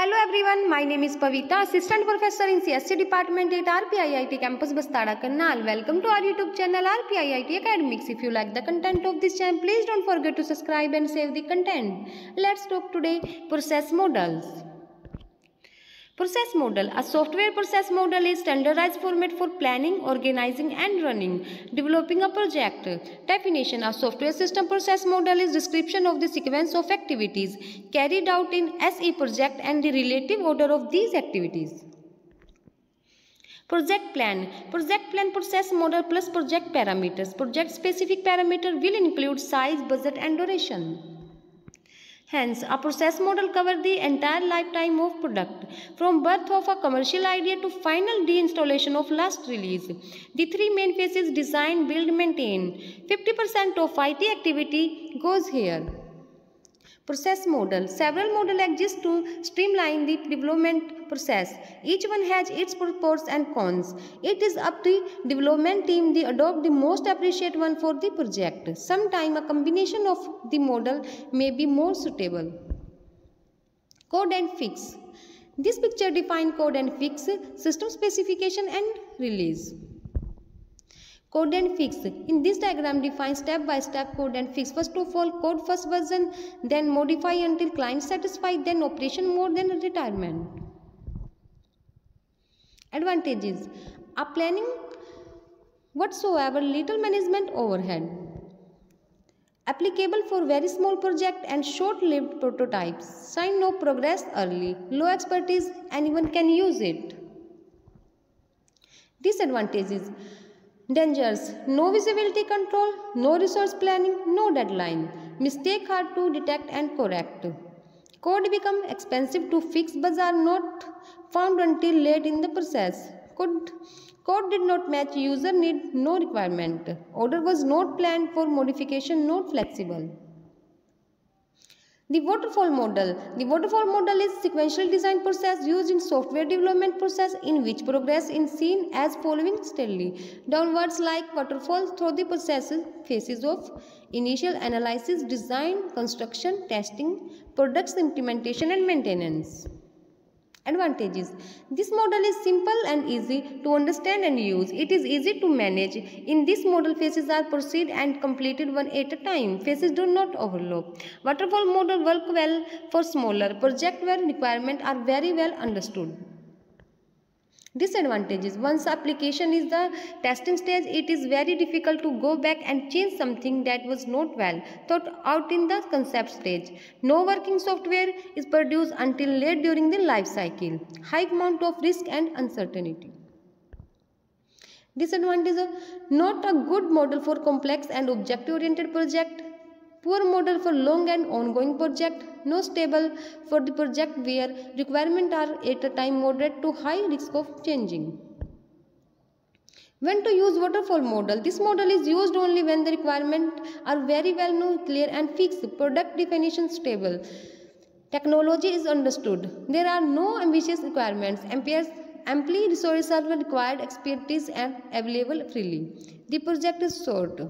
Hello everyone, my name is Pavita, Assistant Professor in CSC Department at RPIIT Campus Bastada Karnal. Welcome to our YouTube channel RPIIT Academics. If you like the content of this channel, please don't forget to subscribe and save the content. Let's talk today process models. Process model. A software process model is standardized format for planning, organizing and running, developing a project. Definition. A software system process model is description of the sequence of activities carried out in SE project and the relative order of these activities. Project plan. Project plan process model plus project parameters. Project specific parameter will include size, budget and duration. Hence, a process model covers the entire lifetime of product, from birth of a commercial idea to final deinstallation of last release. The three main phases: design, build, maintain. 50% of IT activity goes here. Process model. Several models exist to streamline the development process. Each one has its pros and cons. It is up to the development team to adopt the most appropriate one for the project. Sometimes a combination of the model may be more suitable. Code and fix. This picture defines code and fix, system specification and release. Code and fix. In this diagram defines step-by-step code and fix. First of all, code first version, then modify until client satisfied, then operation mode, then retirement. Advantages. A planning whatsoever, little management overhead. Applicable for very small project and short-lived prototypes. Sign no progress early. Low expertise, anyone can use it. Disadvantages. Dangers. No visibility control, no resource planning, no deadline. Mistake hard to detect and correct. Code become expensive to fix but are not found until late in the process. Code did not match user need, no requirement. Order was not planned for modification, not flexible. The waterfall model. The waterfall model is sequential design process used in software development process in which progress is seen as following steadily downwards like waterfall through the phases of initial analysis, design, construction, testing, products implementation and maintenance. Advantages. This model is simple and easy to understand and use. It is easy to manage. In this model, phases are proceed and completed one at a time. Phases do not overlap. Waterfall model work well for smaller projects where requirements are very well understood. Disadvantages. Once application is the testing stage, it is very difficult to go back and change something that was not well thought out in the concept stage. No working software is produced until late during the life cycle. High amount of risk and uncertainty. Disadvantages. Not a good model for complex and object-oriented project. Poor model for long and ongoing project. No stable for the project where requirements are at a time moderate to high risk of changing. When to use waterfall model? This model is used only when the requirements are very well known, clear and fixed. Product definition stable. Technology is understood. There are no ambitious requirements. Amply resources are required, expertise and available freely. The project is short.